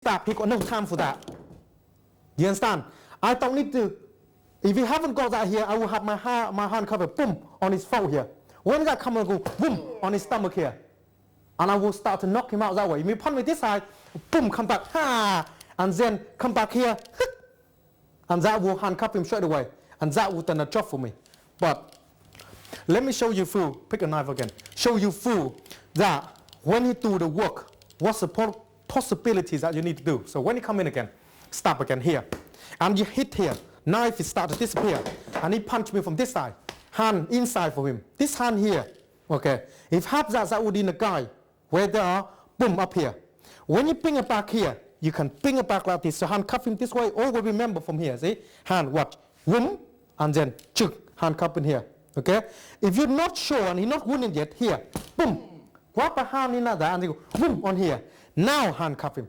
stop, he got no time for that. You understand? I don't need to. If you haven't got that here, I will have my hand covered, boom, on his throat here. When that come and go, boom, on his stomach here. And I will start to knock him out that way. If you punch me this side, boom, come back, ha, and then come back here, and that will handcuff him straight away. And that will done a job for me. But let me show you through, pick a knife again, show you through that when you do the work, what's the possibilities that you need to do. So when you come in again, stop again here, and you hit here, knife is start to disappear, and he punched me from this side, hand inside for him, this hand here, okay. If half that would in the guy, where there are, boom, up here. When you bring it back here, you can bring it back like this, so handcuff him this way, or will remember from here, see, hand, watch, boom, and then, chuk, handcuff in here, okay. If you're not sure, and he's not wounded yet, here, boom, grab a hand in that, and you go, boom, on here, now handcuff him.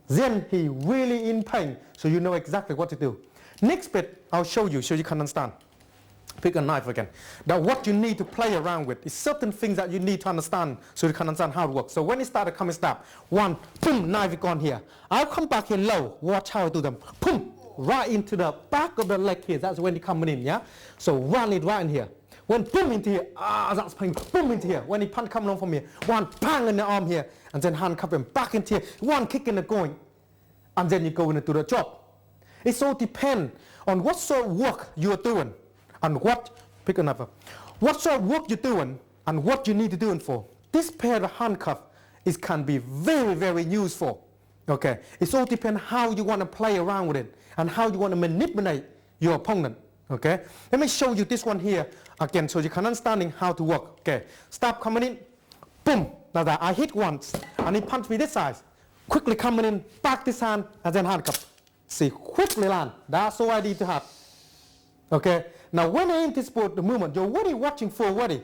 Then he really in pain, so you know exactly what to do. Next bit, I'll show you so you can understand. Pick a knife again. Now what you need to play around with is certain things that you need to understand so you can understand how it works. So when it started coming stop, one, boom, knife is gone here. I'll come back here low, watch how I do them. Boom, right into the back of the leg here, that's when you come in, yeah? So run it right in here. When boom into here, that's pain, boom into here. When he punch coming on from here, one bang in the arm here, and then handcuff him back into here, one kick in the going, and then you go into the job. It all depends on what sort of work you are doing, and pick another, what sort of work you're doing, and what you need to do it for. This pair of handcuff can be very, very useful. Okay, it all depends how you want to play around with it, and how you want to manipulate your opponent. Okay, let me show you this one here again so you can understand how to work. Okay, stop coming in, boom, now that I hit once and he punched me this side, quickly coming in, back this hand and then handcuff. See, quickly land, that's all I need to have. Okay, now when I anticipate the movement, you're already watching for already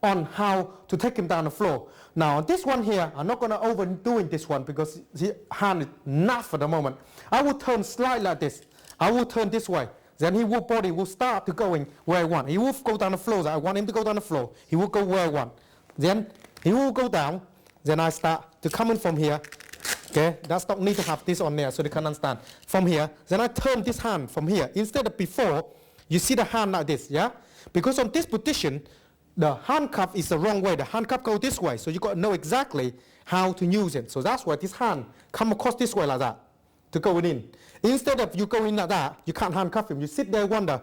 on how to take him down the floor. Now on this one here, I'm not going to overdo this one because the hand is not for the moment. I will turn slightly like this, I will turn this way. Then his body will start to going where I want. He will go down the floor. So I want him to go down the floor. He will go where I want. Then he will go down. Then I start to come in from here. Okay, that's not need to have this on there so they can understand. From here, then I turn this hand from here. Instead of before, you see the hand like this, yeah? Because on this position, the handcuff is the wrong way. The handcuff go this way. So you got to know exactly how to use it. So that's why this hand come across this way like that to go in. Instead of you going like that, you can't handcuff him. You sit there and wonder,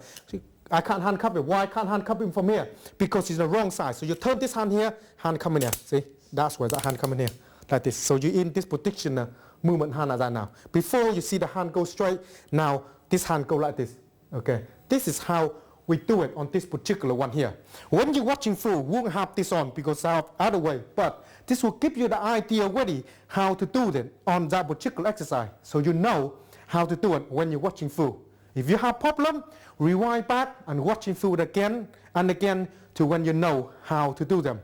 I can't handcuff him. Why I can't handcuff him from here? Because it's the wrong side. So you turn this hand here, hand come in here. See, that's where that hand come in here, like this. So you're in this position, movement hand like that now. Before you see the hand go straight, now this hand go like this. Okay, this is how we do it on this particular one here. When you're watching through, we won't have this on because I have other way, but this will give you the idea already how to do it on that particular exercise. So you know how to do it when you're watching through. If you have problem, rewind back and watching through it again and again to when you know how to do them.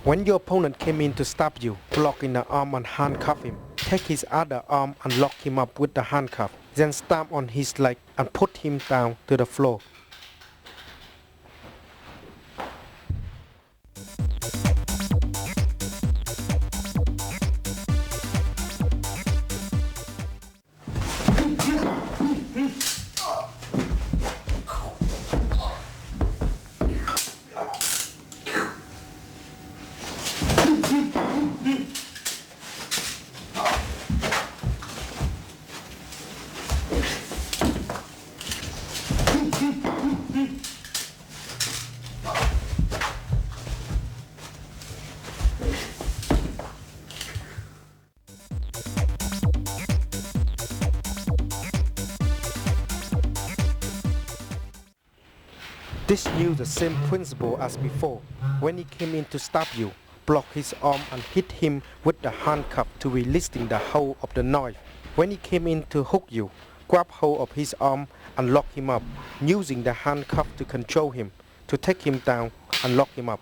When your opponent came in to stop you, blocking the arm and handcuff him, take his other arm and lock him up with the handcuff, then stamp on his leg and put him down to the floor. This uses the same principle as before. When he came in to stab you, block his arm and hit him with the handcuff to releasing the hold of the knife. When he came in to hook you, grab hold of his arm and lock him up, using the handcuff to control him, to take him down and lock him up.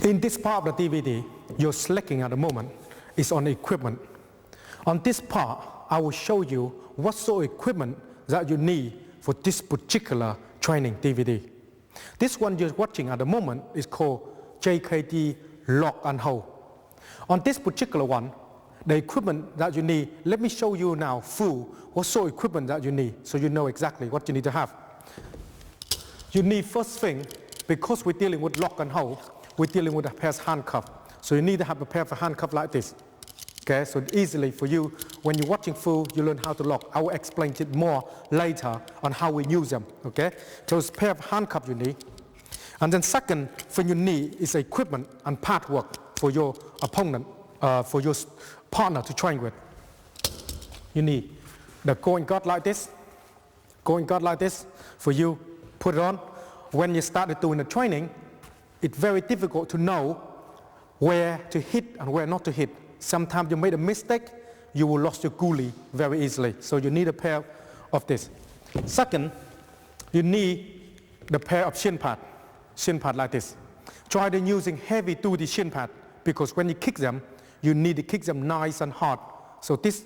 In this part of the DVD, you're selecting at the moment is on equipment. On this part, I will show you what sort of equipment that you need for this particular training DVD. This one you're watching at the moment is called JKD Lock and Hold. On this particular one, the equipment that you need, let me show you now full what sort of equipment that you need so you know exactly what you need to have. You need first thing, because we're dealing with lock and hold, we're dealing with a pair of handcuffs. So you need to have a pair of handcuffs like this. Okay, so easily for you, when you're watching full, you learn how to lock. I will explain it more later on how we use them. Okay, so it's a pair of handcuffs you need. And then second thing you need is equipment and part work for your opponent, for your partner to train with. You need the going guard like this, for you, put it on. When you started doing the training, it's very difficult to know where to hit and where not to hit. Sometimes you made a mistake, you will lose your ghoulie very easily. So you need a pair of this. Second, you need the pair of shin pad like this. Try to using heavy duty shin pad because when you kick them, you need to kick them nice and hard. So this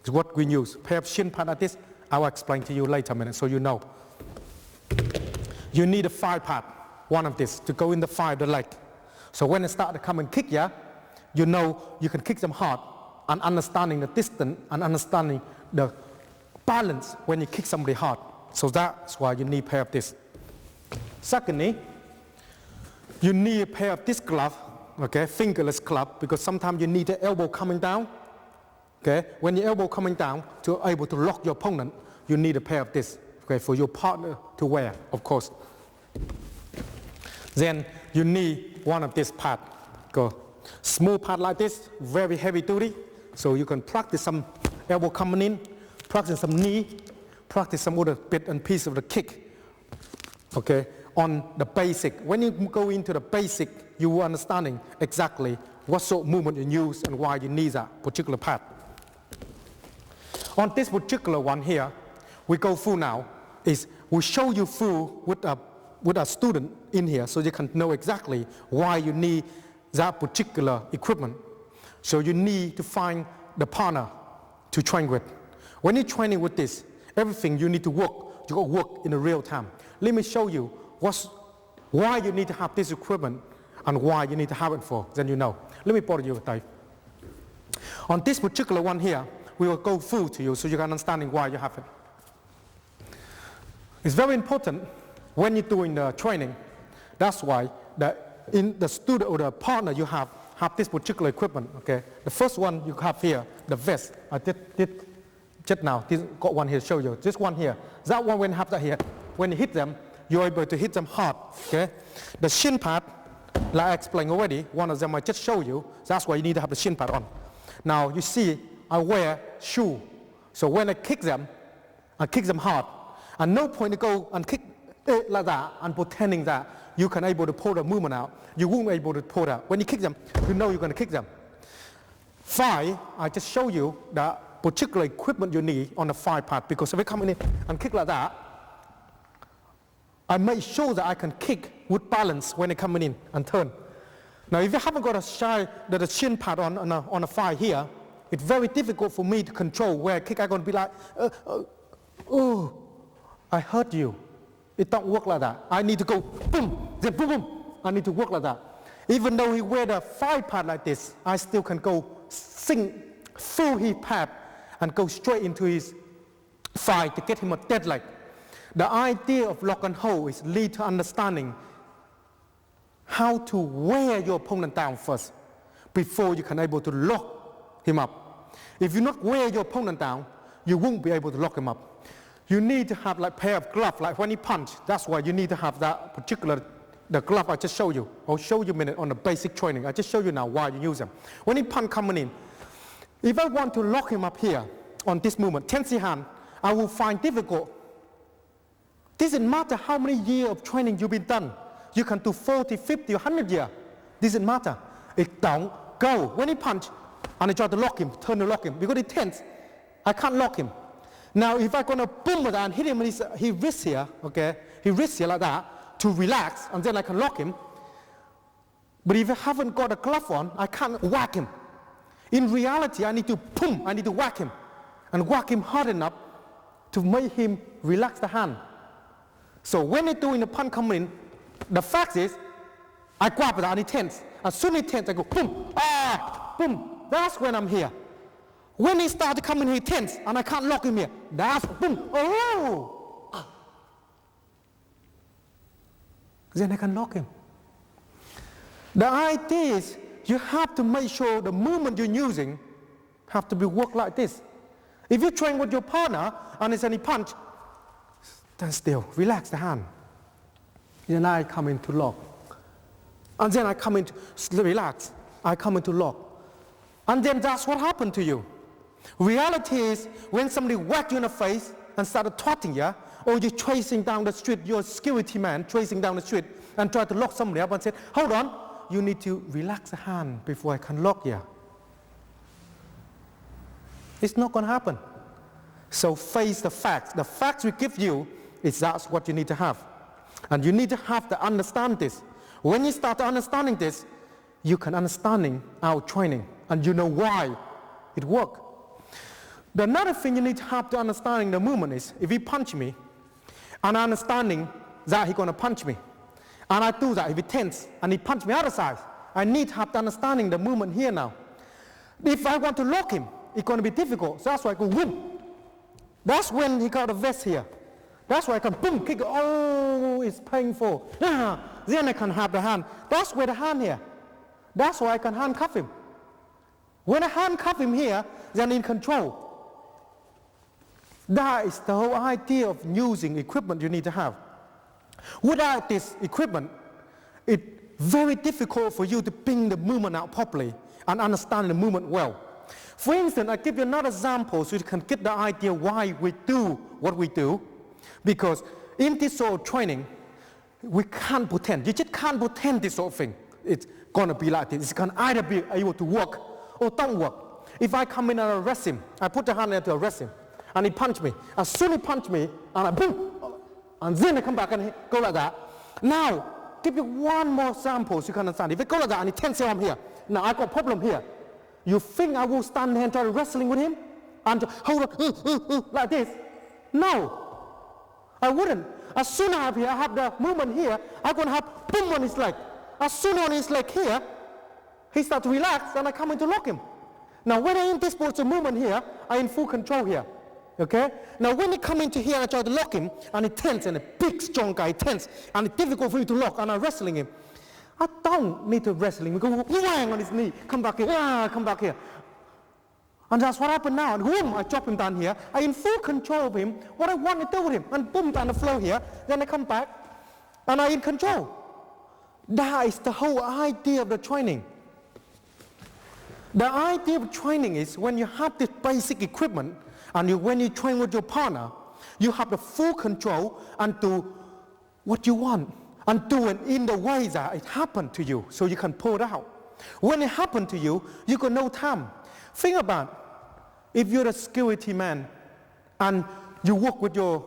is what we use. Pair of shin pad like this, I will explain to you later a minute so you know. You need a thigh pad, one of this, to go in the thigh of the leg. So when they start to come and kick you, you know you can kick them hard and understanding the distance and understanding the balance when you kick somebody hard. So that's why you need a pair of this. Secondly, you need a pair of this glove, okay, fingerless glove, because sometimes you need the elbow coming down. Okay, when your elbow coming down to be able to lock your opponent, you need a pair of this, okay, for your partner to wear, of course. Then you need one of this pad. Go. Small pad like this, very heavy duty, so you can practice some elbow coming in, practice some knee, practice some other bit and piece of the kick. Okay, on the basic. When you go into the basic, you will understanding exactly what sort of movement you use and why you need that particular pad. On this particular one here, we go through now, is we show you through with a student in here so you can know exactly why you need that particular equipment. So you need to find the partner to train with. When you're training with this, everything you need to work, you got to work in the real time. Let me show you why you need to have this equipment and why you need to have it for, then you know. Let me bother you with Dave. On this particular one here, we will go through to you so you can understand why you have it. It's very important when you're doing the training. That's why in the student or the partner you have this particular equipment. Okay, the first one you have here, the vest. I did just now. This got one here to show you. This one here. That one when you have that here, when you hit them, you're able to hit them hard. Okay, the shin pad, like I explained already, one of them I just show you. That's why you need to have the shin pad on. Now you see, I wear shoe, so when I kick them hard. And no point to go and kick it like that and pretending that you can able to pull the movement out. You won't be able to pull it out. When you kick them, you know you're going to kick them. Thigh, I just show you the particular equipment you need on the thigh part, because if I come in and kick like that, I make sure that I can kick with balance when they're coming in and turn. Now if you haven't got the shin pad on a thigh here, it's very difficult for me to control where I kick. I'm going to be like, oh, I hurt you. It don't work like that. I need to go boom, then boom, boom. I need to work like that. Even though he wear the thigh pad like this, I still can go sink through his pad and go straight into his thigh to get him a dead leg. The idea of lock and hold is lead to understanding how to wear your opponent down first before you can able to lock him up. If you not wear your opponent down, you won't be able to lock him up. You need to have like pair of gloves, like when you punch. That's why you need to have that particular the glove I just showed you. I'll show you in a minute on the basic training. I just show you now why you use them. When he punch coming in, if I want to lock him up here on this movement, tense the hand, I will find difficult. Doesn't matter how many years of training you've been done. You can do 40, 50, 100 years. Doesn't matter. It don't go. When he punch, and I try to lock him, turn to lock him, because he tense, I can't lock him. Now, if I'm gonna boom with that and hit him, he wrists here, okay? He wrists here like that to relax, and then I can lock him. But if I haven't got a glove on, I can't whack him. In reality, I need to boom, I need to whack him, and whack him hard enough to make him relax the hand. So when they're doing the punch coming in, the fact is, I grab it and he tense. As soon as he tense, I go boom, boom. That's when I'm here. When he starts to come in, he tense, and I can't lock him here. That's boom, Then I can lock him. The idea is, you have to make sure the movement you're using have to be worked like this. If you train with your partner and it's any punch, stand still, relax the hand. Then I come into lock. And then I come into relax. I come into lock. And then that's what happened to you. Reality is when somebody whacked you in the face and started twatting you, or you're chasing down the street, you're a security man chasing down the street and try to lock somebody up and say, hold on, you need to relax the hand before I can lock you. It's not going to happen. So face the facts. The facts we give you is that's what you need to have. And you need to have to understand this. When you start understanding this, you can understanding our training and you know why it works. The another thing you need to have to understanding the movement is if he punch me and understanding that he's going to punch me and I do that, if he tense and he punch me other side, I need to have the understanding the movement here now. If I want to lock him, it's going to be difficult. So that's why I go boom. That's when he got a vest here. That's why I can boom, kick, it's painful. Then I can have the hand. That's where the hand here. That's why I can handcuff him. When I handcuff him here, then in control. That is the whole idea of using equipment you need to have. Without this equipment, it's very difficult for you to bring the movement out properly and understand the movement well. For instance, I give you another example so you can get the idea why we do what we do. Because in this sort of training, we can't pretend. You just can't pretend this sort of thing. It's going to be like this. It's going to either be able to work or don't work. If I come in and arrest him, I put the hand there to arrest him, and he punch me. As soon as he punch me, and I boom, and then I come back and go like that. Now, give you one more example so you can understand. If I go like that and he tense your arm here, now I got a problem here. You think I will stand there and try wrestling with him? And hold on, like this? No. I wouldn't. As soon as I have the movement here, I'm going to have boom on his leg. As soon as on his leg here, he starts to relax and I come in to lock him. Now when I'm in this position movement here, I'm in full control here. Okay? Now when he come into here and I try to lock him, and he tense, and a big strong guy tense, and it's difficult for me to lock, and I'm wrestling him. I don't need to wrestle him. We go whang on his knee, come back here, come back here. And that's what happened now. And boom, I drop him down here. I'm in full control of him, what I want to do with him. And boom, down the floor here. Then I come back, and I'm in control. That is the whole idea of the training. The idea of training is when you have this basic equipment, and when you train with your partner, you have the full control and do what you want. And do it in the way that it happened to you, so you can pull it out. When it happened to you, you got no time. Think about it. If you're a security man and you work with your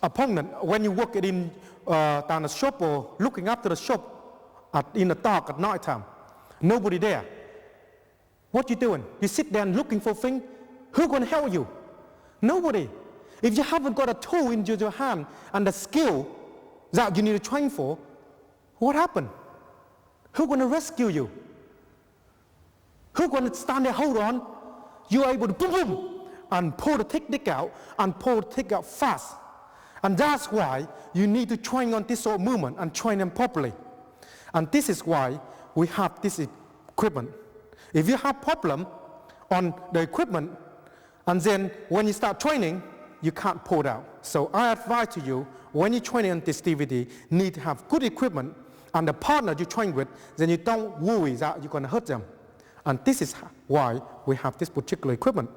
opponent, when you work in down the shop or looking after the shop in the dark at night time, nobody there. What you doing? You sit there and looking for things. Who's going to help you? Nobody. If you haven't got a tool in your hand and the skill that you need to train for, what happened? Who's going to rescue you? Who's going to stand there, hold on? You're able to boom, boom, and pull the technique out, and pull the technique out fast. And that's why you need to train on this sort of movement and train them properly. And this is why we have this equipment. If you have problem on the equipment, and then when you start training, you can't pull it out. So I advise to you, when you're training on this DVD, need to have good equipment, and the partner you train with, then you don't worry that you're going to hurt them. And this is why we have this particular equipment.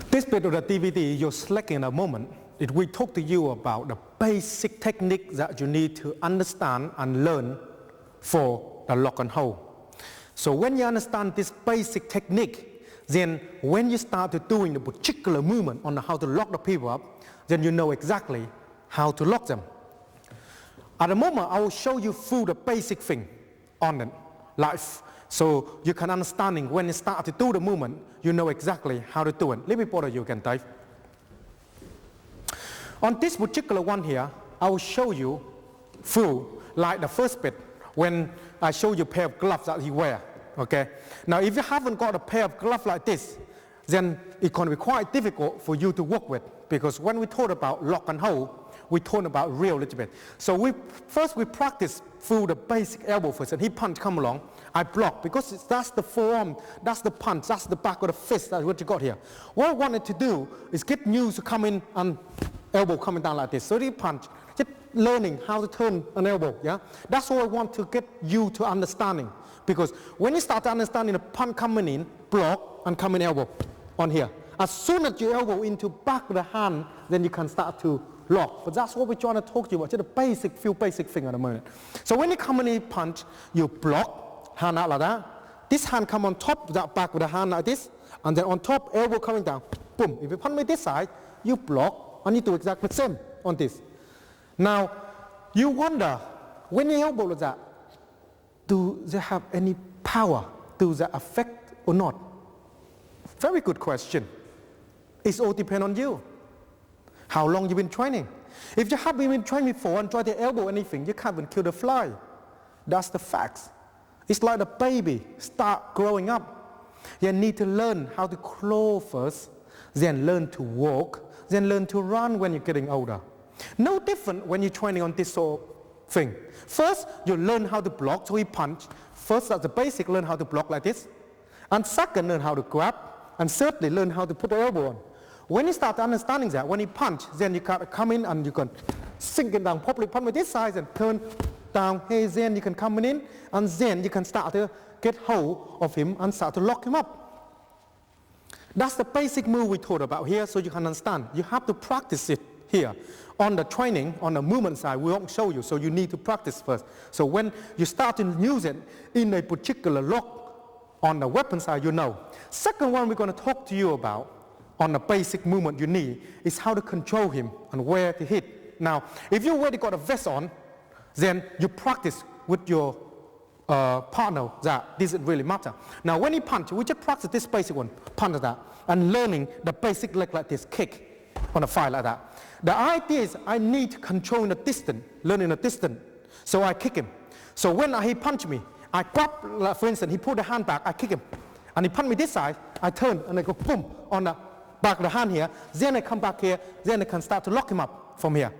This bit of the DVD you're selecting in a moment, it will talk to you about the basic technique that you need to understand and learn for the lock and hold. So when you understand this basic technique, then when you start to doing the particular movement on how to lock the people up, then you know exactly how to lock them. At the moment, I will show you through the basic thing on it, live. So you can understanding when you start to do the movement, you know exactly how to do it. Let me bother you again, Dave. On this particular one here, I will show you through, like the first bit, when I show you a pair of gloves that he wear, okay? Now, if you haven't got a pair of gloves like this, then it's going to be quite difficult for you to work with, because when we talk about lock and hold, we talk about real a little bit. So we practice through the basic elbow first, and he punch come along, I block, because that's the forearm, that's the punch, that's the back of the fist, that's what you got here. What I wanted to do is get you to come in and elbow coming down like this. So he punch, just learning how to turn an elbow, yeah? That's what I want to get you to understanding. Because when you start understanding the punch coming in, block, and coming elbow on here. As soon as you elbow into back of the hand, then you can start to lock. But that's what we're trying to talk to you about, just a few basic things at the moment. So when you come in and punch, you block, hand out like that. This hand come on top of that back of the hand like this, and then on top, elbow coming down, boom. If you punch me this side, you block, and you do exactly the same on this. Now, you wonder, when you elbow like that, do they have any power? Do they affect or not? Very good question. It all depends on you. How long you've been training. If you haven't been training before and try to elbow anything, you can't even kill the fly. That's the facts. It's like a baby start growing up. You need to learn how to crawl first, then learn to walk, then learn to run when you're getting older. No different when you're training on this sort of thing. First, you learn how to block, so we punch. First, that's the basic, learn how to block like this. And second, learn how to grab. And thirdly, learn how to put the elbow on. When you start understanding that, when you punch, then you can come in and you can sink it down, probably punch with this side and turn down. Hey, then you can come in and then you can start to get hold of him and start to lock him up. That's the basic move we talked about here, so you can understand. You have to practice it here. On the training, on the movement side, we won't show you, so you need to practice first. So when you start to use it in a particular lock on the weapon side, you know. Second one we're going to talk to you about on the basic movement you need is how to control him and where to hit. Now, if you already got a vest on, then you practice with your partner that doesn't really matter. Now, when he punch, we just practice this basic one, punch that, and learning the basic leg like this, kick on a fire like that. The idea is I need to control in the distance, learning the distance, so I kick him. So when he punch me, I grab, like for instance, he pulled the hand back, I kick him. And he punch me this side, I turn and I go boom on the back of the hand here, then I come back here, then I can start to lock him up from here.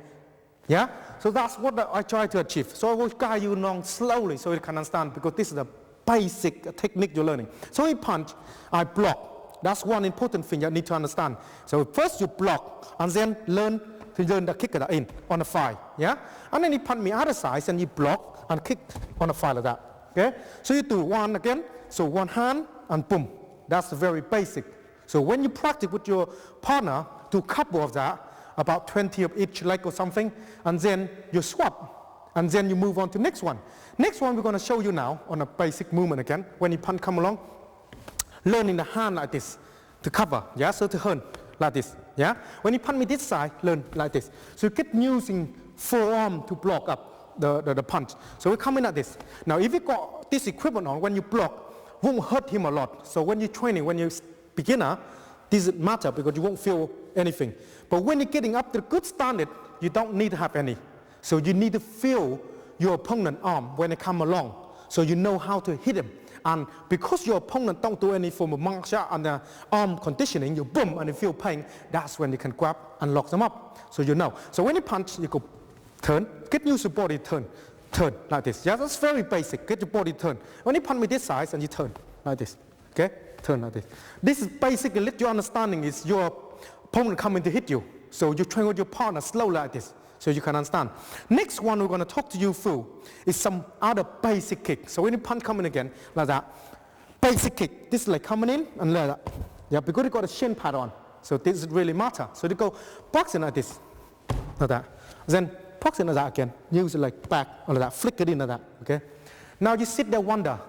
Yeah? So that's what I try to achieve. So I will guide you along slowly so you can understand, because this is the basic technique you're learning. So he punch, I block. That's one important thing you need to understand. So first you block and then learn the kick in on the fire. Yeah? And then he punch me other side and you block and kick on the fire like that. Okay? So you do one again, so one hand and boom. That's very basic. So when you practice with your partner, do a couple of that, about 20 of each leg or something, and then you swap, and then you move on to next one. Next one we're going to show you now on a basic movement again. When you punch come along, learning the hand like this to cover, yeah, so to turn like this, yeah. When you punch me this side, learn like this. So you get using forearm to block up the punch. So we come in like this. Now if you got this equipment on, when you block, won't hurt him a lot. So when you're training, when you're beginner, doesn't matter because you won't feel anything. But when you're getting up to the good standard, you don't need to have any. So you need to feel your opponent's arm when they come along, so you know how to hit him. And because your opponent don't do any form of martial art and arm conditioning, you boom and you feel pain, that's when you can grab and lock them up. So you know. So when you punch, you go turn. Get used to body turn. Turn like this. Yeah, that's very basic. Get your body turn. When you punch me this side and you turn like this. Okay? Turn like this. This is basically, let your understanding is your opponent coming to hit you. So you train with your partner slowly like this, so you can understand. Next one we're going to talk to you through is some other basic kick. So when you punch coming again, like that, basic kick. This is like coming in and like that. Yeah, because you got a shin pad on. So this really matter. So you go boxing like this, like that. Then boxing like that again. Use it like back, or like that. Flick it in like that. Okay. Now you sit there wonder.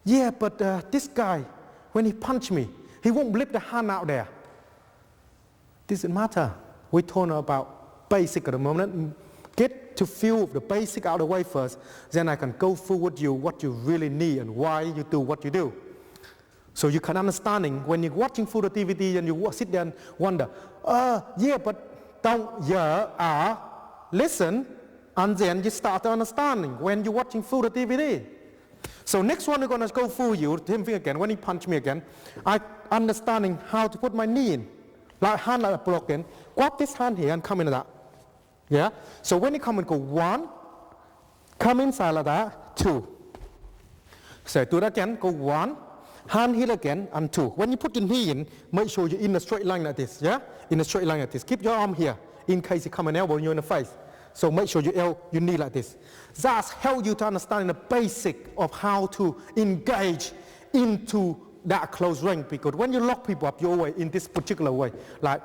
Yeah, but this guy, when he punch me, he won't lift the hand out there. Doesn't matter. We talk about basic at the moment. Get to feel the basic out of the way first. Then I can go through with you what you really need and why you do what you do. So you can understanding when you're watching through the DVD and you sit there and wonder, yeah, but don't, listen, and then you start understanding when you're watching through the DVD. So next one we're going to go through you, same thing again. When he punch me again, I understanding how to put my knee in. Like hand like a block in. Grab this hand here and come in like that. Yeah? So when you come and go 1, come inside like that, 2. So do that again, go 1, hand here again, and 2. When you put your knee in, make sure you're in a straight line like this. Yeah? In a straight line like this. Keep your arm here, in case you come and elbow you in the face. So make sure your knee like this. That's help you to understand the basic of how to engage into that close range, because when you lock people up, you're always in this particular way, like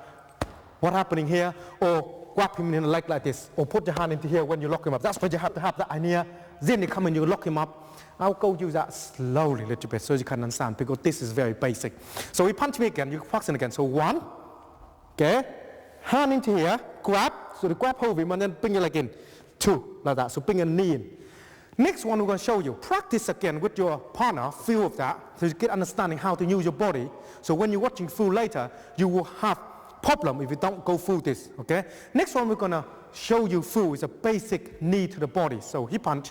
what happening here, or grab him in the leg like this, or put your hand into here when you lock him up. That's what you have to have that idea. Then you come and you lock him up. I'll go use that slowly a little bit so you can understand, because this is very basic. So you punch me again, you box in again. So 1, okay, hand into here, grab, so you grab hold of him and then bring your leg in. 2, like that, so bring your knee in. Next one we're going to show you. Practice again with your partner, feel of that, so you get understanding how to use your body. So when you're watching through later, you will have problem if you don't go through this, okay? Next one we're going to show you through is a basic knee to the body. So he punch,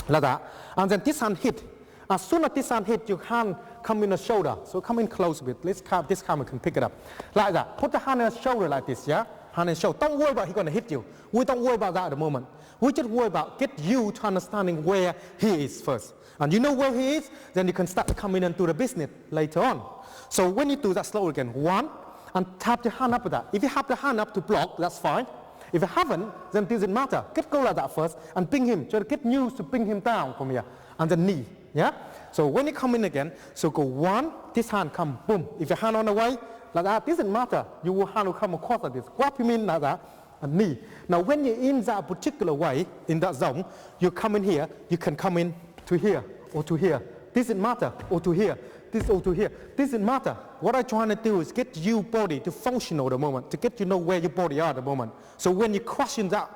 like that. And then this hand hit. As soon as this hand hit, your hand come in the shoulder. So come in close a bit. Let's have this camera can pick it up. Like that. Put the hand in the shoulder like this, yeah? Hand in the shoulder. Don't worry about he's going to hit you. We don't worry about that at the moment. We just worry about get you to understanding where he is first. And you know where he is, then you can start to come in and do the business later on. So when you do that slowly again, 1, and tap the hand up with that. If you have the hand up to block, that's fine. If you haven't, then it doesn't matter. Get go like that first and bring him. So get used to bring him down from here. And the knee, yeah? So when you come in again, so go 1, this hand come, boom. If your hand on the way, like that, doesn't matter. Your hand will come across like this. Grab him in like that. And knee. Now when you're in that particular way, in that zone, you come in here, you can come in to here or to here. Doesn't matter, or to here, this or to here. Doesn't matter. What I'm trying to do is get your body to function at the moment, to get you know where your body are at the moment. So when you crush in that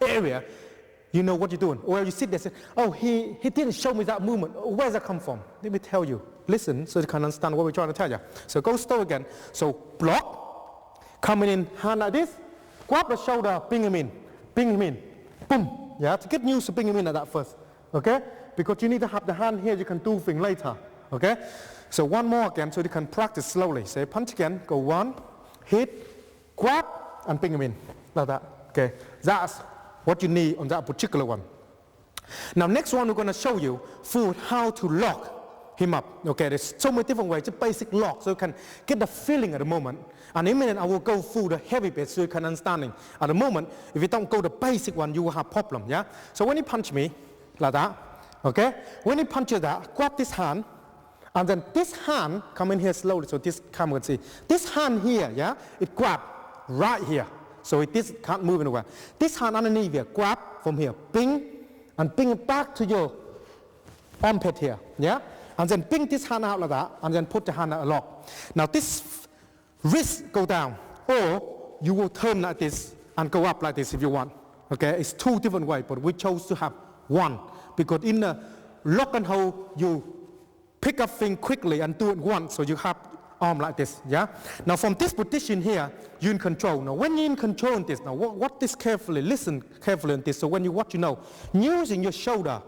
area, you know what you're doing. Or you sit there and say, oh, he didn't show me that movement. Where's that come from? Let me tell you. Listen so you can understand what we're trying to tell you. So go slow again. So block, coming in, hand like this. Grab the shoulder, bring him in, boom. Yeah, to get used to bring him in like that first, okay? Because you need to have the hand here, you can do things later, okay? So 1 more again, so you can practice slowly. Say punch again, go 1, hit, grab, and bring him in, like that, okay? That's what you need on that particular one. Now next one we're going to show you through how to lock him up, okay? There's so many different ways, just basic lock, so you can get the feeling at the moment. And in a minute I will go through the heavy bit so you can understanding. At the moment, if you don't go the basic one, you will have problem, yeah? So when you punch me, like that, okay? When you punch you that, grab this hand, and then this hand, come in here slowly so this camera can see. This hand here, yeah, it grab right here. So this can't move anywhere. This hand underneath here, grab from here, bring, and bring it back to your armpit here, yeah? And then bring this hand out like that, and then put the hand out a lock. Now this wrist go down, or you will turn like this and go up like this if you want. Okay, it's 2 different ways, but we chose to have 1 because in the lock and hold, you pick up things quickly and do it once, so you have arm like this. Yeah. Now from this position here, you're in control. Now when you're in control in this, now watch this carefully. Listen carefully in this. So when you watch, you know, using your shoulder,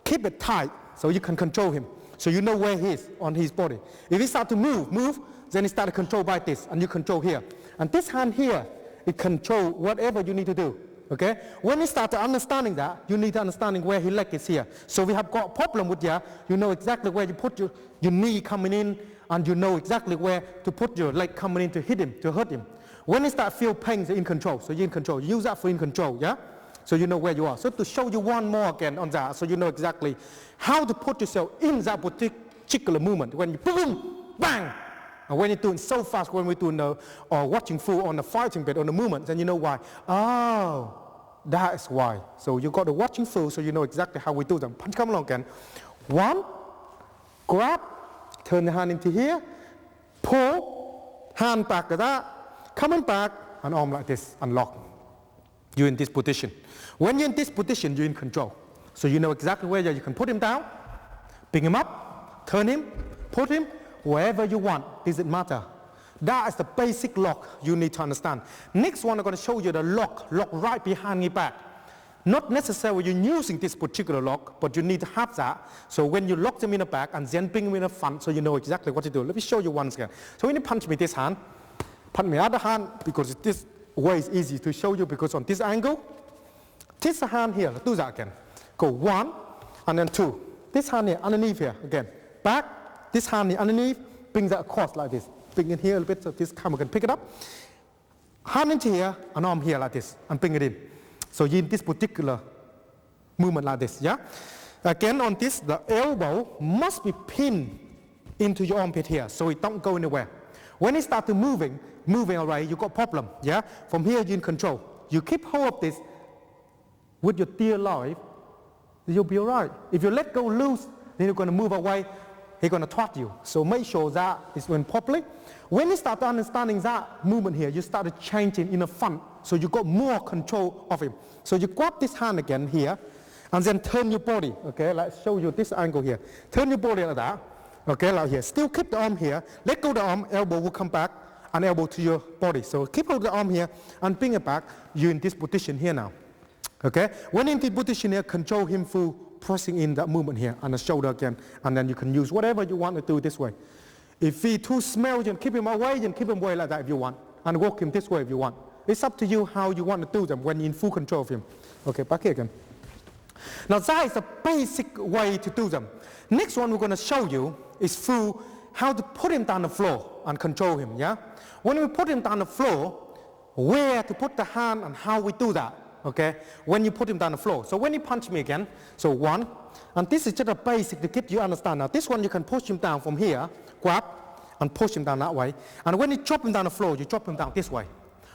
keep it tight so you can control him. So you know where he is on his body. If he start to move, then he start to control by this, and you control here. And this hand here, it control whatever you need to do. Okay? When you start understanding that, you need to understanding where his leg is here. So we have got a problem with you know exactly where you put your knee coming in, and you know exactly where to put your leg coming in to hit him, to hurt him. When you start feel pain, you're in control. So you're in control. Use that for in control, yeah? So you know where you are. So to show you one more again on that, so you know exactly how to put yourself in that particular movement. When you boom, bang, and when you're doing so fast, when we're doing or watching full on the fighting bit, on the movement, then you know why. Oh, that is why. So you got the watching full, so you know exactly how we do them. Punch, come along again. One, grab, turn the hand into here, pull, hand back like that, coming back, and arm like this, and lock. You're in this position. When you're in this position, you're in control. So you know exactly where you can put him down, pick him up, turn him, put him, wherever you want. Doesn't matter. That is the basic lock you need to understand. Next one, I'm going to show you the lock right behind your back. Not necessarily you're using this particular lock, but you need to have that. So when you lock them in the back and then bring them in the front, so you know exactly what to do. Let me show you once again. So when you punch me this hand, punch me other hand, because this way is easy to show you, because on this angle, this hand here, do that again. Go one, and then two. This hand here, underneath here, again. Back, this hand here, underneath, bring that across like this. Bring it here a little bit, so this camera can pick it up. Hand into here, and arm here like this, and bring it in. So you in this particular movement like this, yeah? Again, on this, the elbow must be pinned into your armpit here, so it don't go anywhere. When it starts moving already, you got problem, yeah? From here, you're in control. You keep hold of this with your dear life, you'll be all right. If you let go loose, then you're going to move away, he's going to twat you. So make sure that is doing properly. When you start understanding that movement here, you start changing in the front, so you got more control of him. So you grab this hand again here, and then turn your body, okay? Let's show you this angle here. Turn your body like that, okay, like here. Still keep the arm here. Let go the arm, elbow will come back, and elbow to your body. So keep hold the arm here, and bring it back. You're in this position here now, okay? When in this position here, control him through pressing in that movement here, and the shoulder again, and then you can use whatever you want to do this way. If he's too small, you can keep him away, you can keep him away like that if you want, and walk him this way if you want. It's up to you how you want to do them when you're in full control of him. Okay, back here again. Now that is the basic way to do them. Next one we're going to show you is through how to put him down the floor and control him, yeah? When we put him down the floor, where to put the hand and how we do that, okay? When you put him down the floor. So when you punch me again, so one, and this is just a basic to get you understand. Now this one you can push him down from here, grab, and push him down that way. And when you drop him down the floor, you drop him down this way.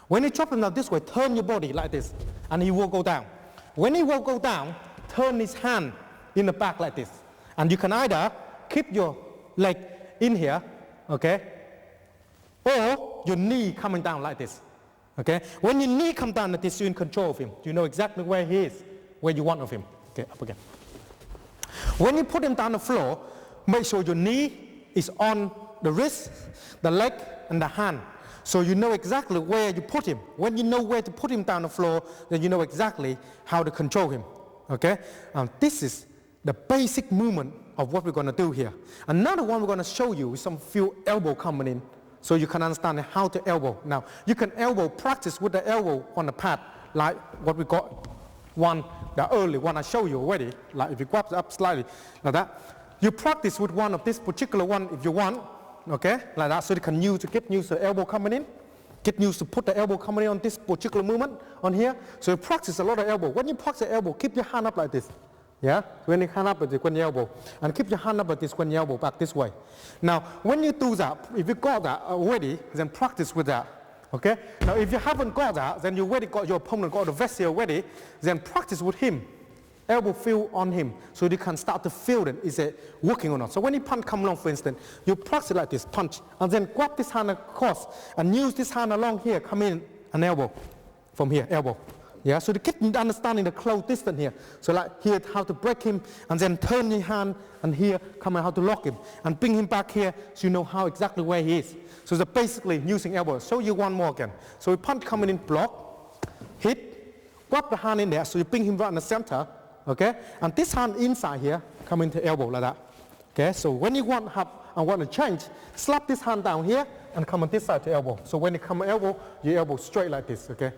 When you drop him down this way, turn your body like this, and he will go down. When he will go down, turn his hand in the back like this. And you can either keep your leg in here, okay, or your knee coming down like this, okay? When your knee comes down like this, you're in control of him. You know exactly where he is, where you want of him. Okay, up again. When you put him down the floor, make sure your knee is on the wrist, the leg, and the hand. So you know exactly where you put him. When you know where to put him down the floor, then you know exactly how to control him, okay? This is the basic movement of what we're going to do here. Another one we're going to show you is some few elbow coming in, so you can understand how to elbow. Now, you can elbow, practice with the elbow on the pad, like what we got one, the early one I showed you already, like if you grab it up slightly, like that. You practice with one of this particular one if you want, okay, like that, so you can use to get used to the elbow coming in, get used to put the elbow coming in on this particular movement on here. So you practice a lot of elbow. When you practice the elbow, keep your hand up like this, yeah? When you hand up like this, when you elbow, and keep your hand up like this when you elbow back this way. Now, when you do that, if you got that already, then practice with that, okay? Now, if you haven't got that, then you already got your opponent got the vest here already, then practice with him. Elbow feel on him, so you can start to feel it, is it working or not. So when you punch come along, for instance, you practice like this, punch, and then grab this hand across, and use this hand along here, come in, an elbow, from here, elbow. Yeah, so to get understanding the close distance here. So like here, how to break him, and then turn your hand, and here, come and how to lock him, and bring him back here, so you know how exactly where he is. So it's basically using elbow. Show you one more again. So we punch coming in, block, hit, grab the hand in there, so you bring him right in the center, okay? And this hand inside here, come into elbow like that. Okay, so when you want to change, slap this hand down here and come on this side to elbow. So when you come elbow, you elbow straight like this, okay?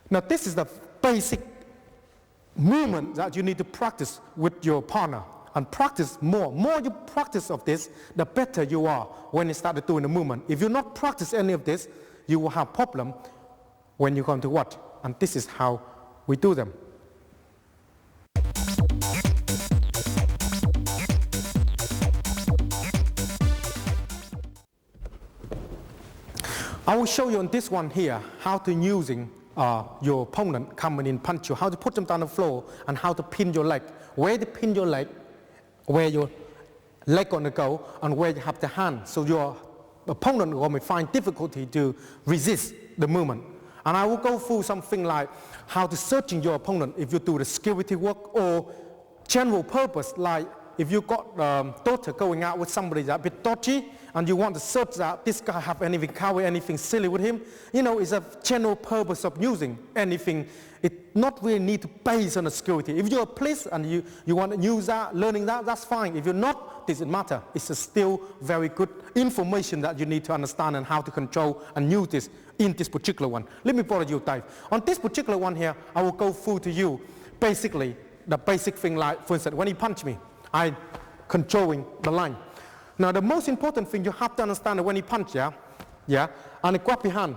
Now this is the basic movement that you need to practice with your partner. And practice more. More you practice of this, the better you are when you start doing the movement. If you not practice any of this, you will have problem when you come to what? And this is how we do them. I will show you on this one here how to using your opponent coming in punch you, how to put them down the floor, and how to pin your leg. Where to pin your leg, where your leg gonna go, and where you have the hand. So your opponent will find difficulty to resist the movement. And I will go through something like how to searching your opponent if you do the security work or general purpose, like if you got daughter going out with somebody that's a bit dodgy and you want to search that this guy have anything carry anything silly with him, you know, it's a general purpose of using anything. It not really need to base on the security. If you're a police and you want to use that, learning that, that's fine. If you're not, it doesn't matter. It's still very good information that you need to understand and how to control and use this in this particular one. Let me borrow you, Dave. On this particular one here, I will go through to you basically the basic thing, like for instance, when he punched me, I controlling the line. Now the most important thing you have to understand that when he punch, and he grab your hand.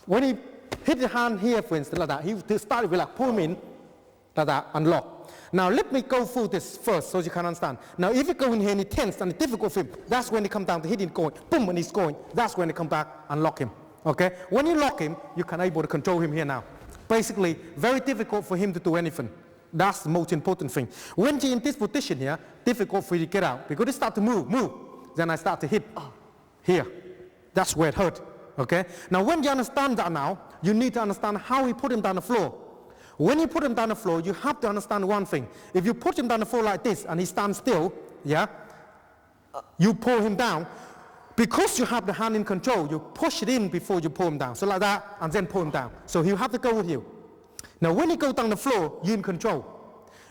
When he hit the hand here, for instance, like that, he started with like pull him in, like that, and lock. Now let me go through this first so you can understand. Now if you go in here and he tense and it's difficult for him, that's when he come down to hit him going, boom, and he's going. That's when they come back and lock him. Okay? When you lock him, you can able to control him here now. Basically, very difficult for him to do anything. That's the most important thing. When you're in this position here, difficult for you to get out because they start to move. Then I start to hit here. That's where it hurt. Okay? Now when you understand that now, you need to understand how we put him down the floor. When you put him down the floor, you have to understand one thing. If you put him down the floor like this and he stands still, you pull him down. Because you have the hand in control, you push it in before you pull him down. So like that, and then pull him down. So he'll have to go with you. Now when you go down the floor, you're in control.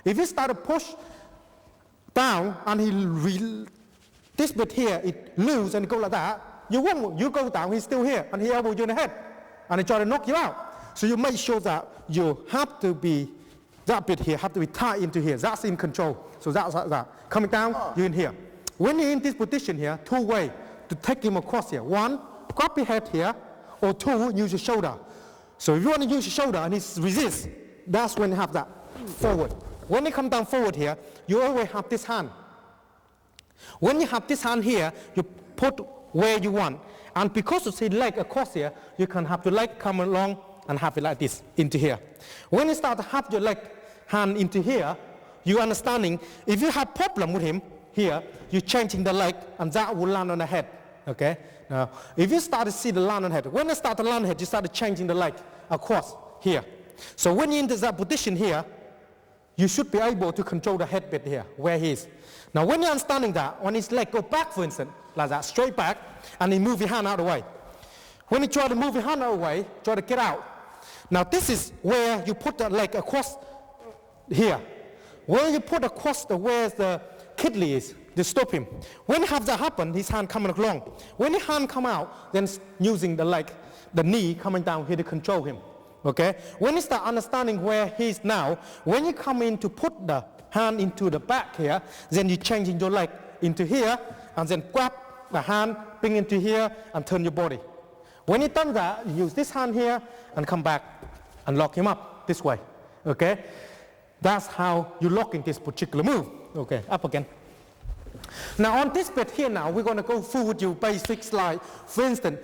If you start to push down and this bit here, it loose and go like that, you go down, he's still here, and he elbow you in the head, and he try to knock you out. So you make sure that you have to be, that bit here have to be tied into here. That's in control. So that's like that. Coming down, you're in here. When you're in this position here, two ways to take him across here. One, grab your head here, or two, use your shoulder. So if you want to use your shoulder and he resists, that's when you have that forward. When you come down forward here, you always have this hand. When you have this hand here, you put where you want. And because of the leg across here, you can have the leg come along and have it like this, into here. When you start to have your leg hand into here, you're understanding, if you have problem with him here, you're changing the leg and that will land on the head. Okay? Now, if you start to see the land on the head, when you start to land on the head, you start to changing the leg across here. So when you're into that position here, you should be able to control the head bit here, where he is. Now when you're understanding that, when his leg go back, for instance, like that, straight back, and he move your hand out of the way. When you try to move your hand out of the way, try to get out. Now this is where you put the leg across here. Where you put across where the kidney is, to stop him. When you have that happen, his hand coming along. When your hand come out, then using the leg, the knee coming down here to control him. Okay? When you start understanding where he is now, when you come in to put the hand into the back here, then you're changing your leg into here, and then grab the hand, bring into here, and turn your body. When you done that, you use this hand here, and come back, and lock him up this way. Okay? That's how you lock in this particular move. Okay, up again. Now on this bit here now, we're going to go through with you basics like, for instance,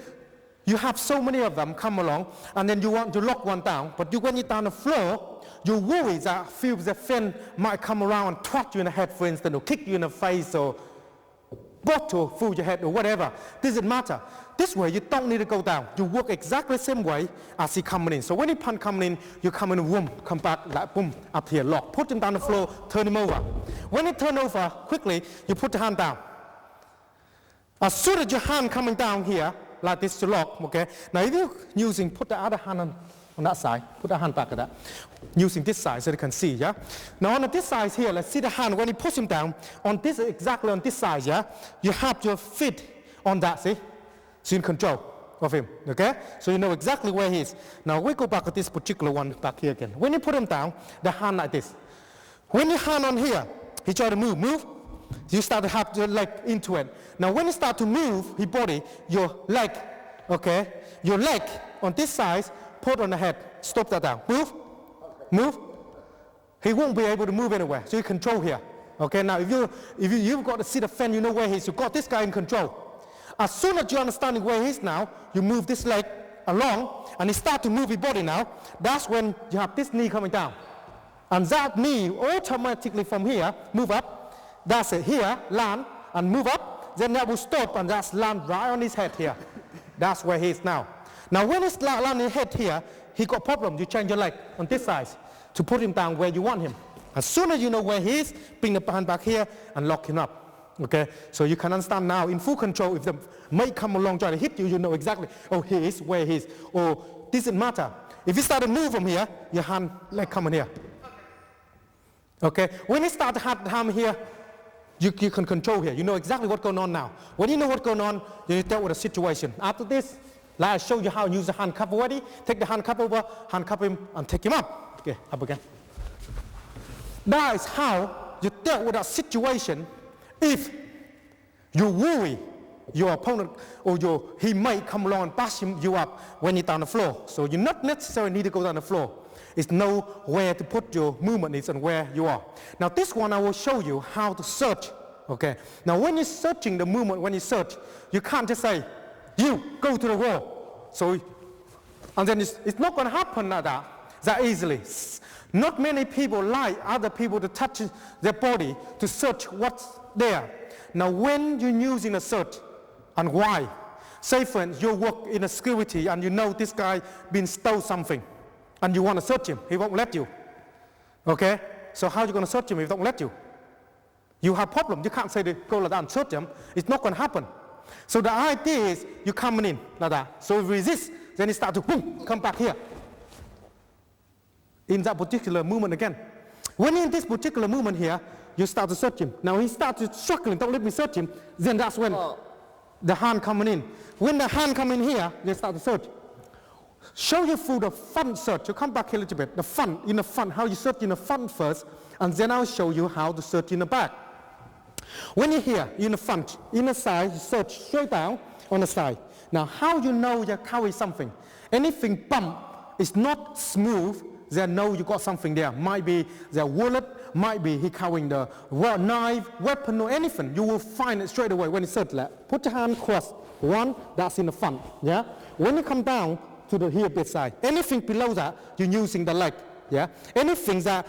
you have so many of them come along, and then you want to lock one down, but when you're down the floor, you worry that few of the friend might come around and twat you in the head, for instance, or kick you in the face, or bottle through your head, or whatever. Doesn't matter. This way, you don't need to go down. You work exactly the same way as he coming in. So when he punch coming in, you come in a room, come back, like boom, up here, lock. Put him down the floor, turn him over. When he turn over, quickly, you put the hand down. As soon as your hand coming down here, like this to lock, okay? Now if you're using, put the other hand on that side, put the hand back at that. Using this side so you can see, yeah? Now on this side here, let's see the hand, when you push him down, on this, exactly on this side, yeah? You have your feet on that, see? So you can control. of him, okay? So you know exactly where he is. Now we go back to this particular one back here again. When you put him down, the hand like this. When you hand on here, he try to move. You start to have your leg into it. Now when you start to move his body, your leg, okay? Your leg on this side, put on the head. Stop that down. Move. He won't be able to move anywhere. So you control here. Okay, now if you've got to see the fan, you know where he is. You've got this guy in control. As soon as you're understanding where he is now, you move this leg along, and he start to move his body now. That's when you have this knee coming down. And that knee automatically from here, move up. That's it, here, land, and move up. Then that will stop, and that's land right on his head here. That's where he is now. Now when it's land on his head here, he got a problem. You change your leg on this side to put him down where you want him. As soon as you know where he is, bring the hand back here and lock him up. Okay, so you can understand now in full control. If the mate come along trying to hit you, you know exactly, oh, he is where he is. Or doesn't matter. If you start to move from here, your hand leg coming here. Okay, when you start to have the hand here, you can control here. You know exactly what's going on now. When you know what's going on, you deal with a situation. After this, like I show you how to use the handcuff already. Take the handcuff over, handcuff him, and take him up. Okay, up again. That is how you deal with a situation. If you worry your opponent or he might come along and bash you up when you're down the floor. So you not necessarily need to go down the floor. It's know where to put your movement is and where you are. Now this one I will show you how to search. Okay. Now when you're searching the movement, when you search, you can't just say, you go to the wall. So, and then it's not going to happen like that easily. Not many people like other people to touch their body to search what's there. Now when you're using a search, and why? Say for instance, you work in a security and you know this guy been stole something and you want to search him, he won't let you. Okay? So how are you going to search him if he don't let you? You have problem. You can't say to go like that and search him. It's not going to happen. So the idea is you coming in like that. So if you resist, then you start to boom, come back here. In that particular movement again. When in this particular movement here, you start to search him. Now he starts struggling, don't let me search him, then that's when the hand coming in. When the hand come in here, they start to search. Show you through the front search. You come back here a little bit. The front, in the front, how you search in the front first, and then I'll show you how to search in the back. When you're here, in the front, in the side, you search straight down on the side. Now how you know you carry something? Anything bump is not smooth, they know you got something there. Might be their wallet, might be he carrying the knife, weapon, or anything. You will find it straight away when you search that. Put your hand cross. One, that's in the front. Yeah. When you come down to the here bit side, anything below that, you're using the leg. Yeah. Anything that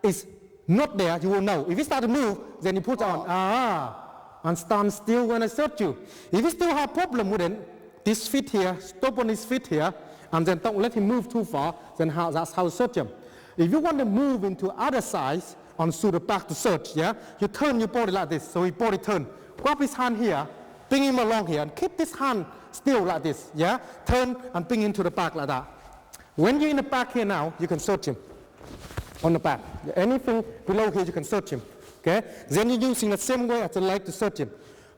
is not there, you will know. If you start to move, then you put on. And stand still when I search you. If you still have problem with it, this feet here, stop on his feet here, and then don't let him move too far, then that's how to search him. If you want to move into other sides, on to the back to search, yeah, you turn your body like this, so his body turn. Grab his hand here, bring him along here, and keep this hand still like this, yeah? Turn and bring him to the back like that. When you're in the back here now, you can search him on the back. Anything below here, you can search him, okay? Then you're using the same way as the leg to search him.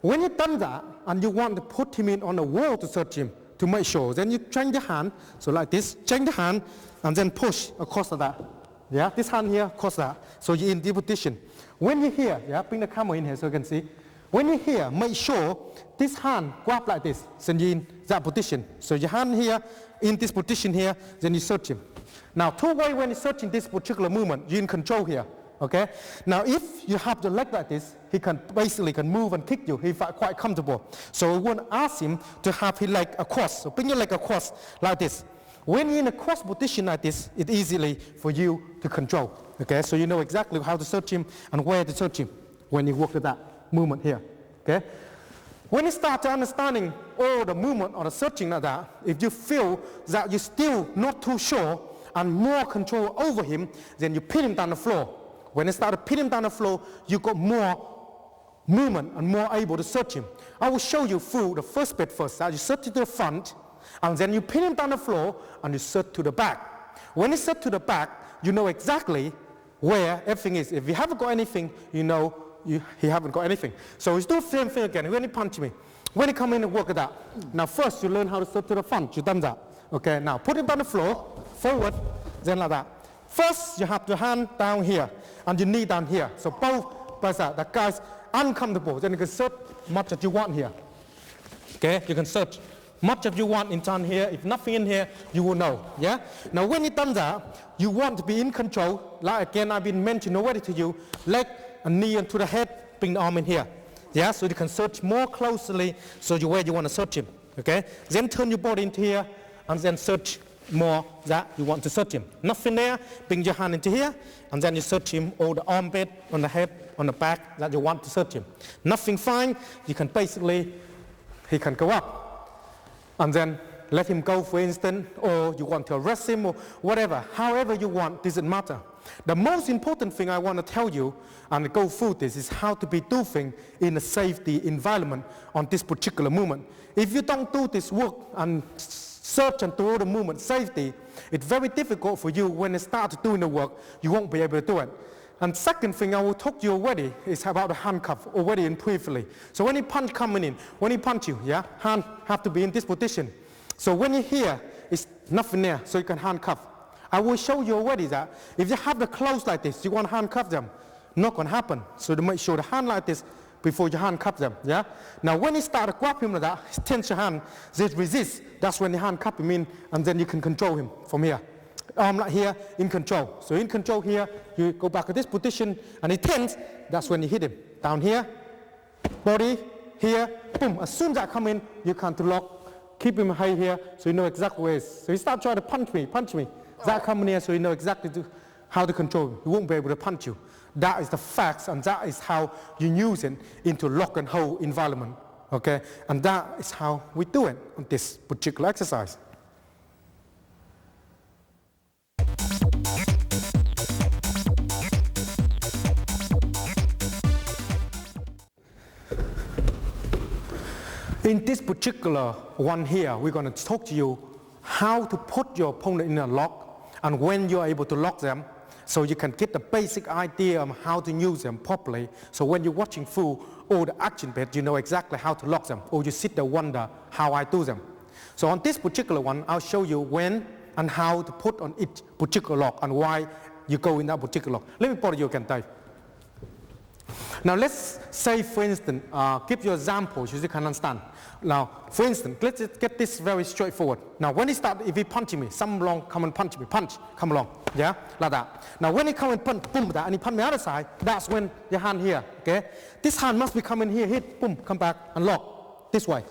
When you've done that, and you want to put him in on the wall to search him, to make sure, then you change the hand, so like this, change the hand, and then push across that. Yeah, this hand here, across that. So you're in this position. When you're here, yeah, bring the camera in here so you can see. When you're here, make sure this hand grab like this, so you're in that position. So your hand here, in this position here, then you search him. Now, two ways when you're searching this particular movement, you're in control here. Okay? Now, if you have the leg like this, he can basically move and kick you. He's quite comfortable. So we want to ask him to have his leg across. So bring your leg across like this. When you're in a cross position like this, it's easily for you to control. Okay? So you know exactly how to search him and where to search him when you work with that movement here. Okay? When you start to understanding all the movement or the searching like that, if you feel that you're still not too sure and more control over him, then you pin him down the floor. When you start to pin him down the floor, you got more movement and more able to search him. I will show you through the first bit first. You search to the front, and then you pin him down the floor, and you search to the back. When you search to the back, you know exactly where everything is. If you haven't got anything, you know he haven't got anything. So he's doing the same thing again. When he punch me, When you come in and work at that, now first you learn how to step to the front. You done that. Okay, now put it on the floor, forward, then like that. First, you have your hand down here and your knee down here. So both by side. That guy's uncomfortable. Then you can search much as you want here. Okay, you can search much as you want in down here. If nothing in here, you will know. Yeah. Now when you done that, you want to be in control. Like again, I've been mentioned already to you. Leg and knee into the head. Bring the arm in here. Yeah. So you can search more closely. So you where you want to search him. Okay. Then turn your body into here and then search more that you want to search him. Nothing there, bring your hand into here, and then you search him all the armpit, on the head, on the back that you want to search him. Nothing fine, you can basically, he can go up, and then let him go, for instance, or you want to arrest him, or whatever. However you want, doesn't matter. The most important thing I want to tell you and go through this is how to be do things in a safety environment on this particular movement. If you don't do this work and search and do all the movement safety, it's very difficult for you when you start doing the work, you won't be able to do it. And second thing I will talk to you already is about the handcuff already in briefly. So when you punch coming in, when he punch you, yeah, hand have to be in this position. So when you hear, it's nothing there, so you can handcuff. I will show you already that if you have the clothes like this, you want to handcuff them, not going to happen. So to make sure the hand like this before you handcuff them, yeah? Now when you start to grab him like that, tense your hand, just resist, that's when you handcuff him in, and then you can control him from here. Arm like here, in control. So in control here, you go back to this position, and he tense, that's when you hit him. Down here, body, here, boom. As soon as I come in, you can't lock, keep him high here, so you know exactly where he is. So you start trying to punch me. That coming here, so you know exactly how to control him. He won't be able to punch you. That is the facts, and that is how you use it into lock and hold environment, okay? And that is how we do it on this particular exercise. In this particular one here, we're going to talk to you how to put your opponent in a lock and when you're able to lock them, so you can get the basic idea of how to use them properly. So when you're watching through all the action bits, you know exactly how to lock them, or you sit there wonder how I do them. So on this particular one, I'll show you when and how to put on each particular lock and why you go in that particular lock. Let me borrow you again, Dave. Now let's say, for instance, give you examples so you can understand. Now, for instance, let's just get this very straightforward. Now, when he start, if he punching me, some along, come and punch me, punch, come along, yeah, like that. Now, when he come and punch, boom, that, and he punch me other side, that's when your hand here, okay? This hand must be coming here, hit, boom, come back and lock this way.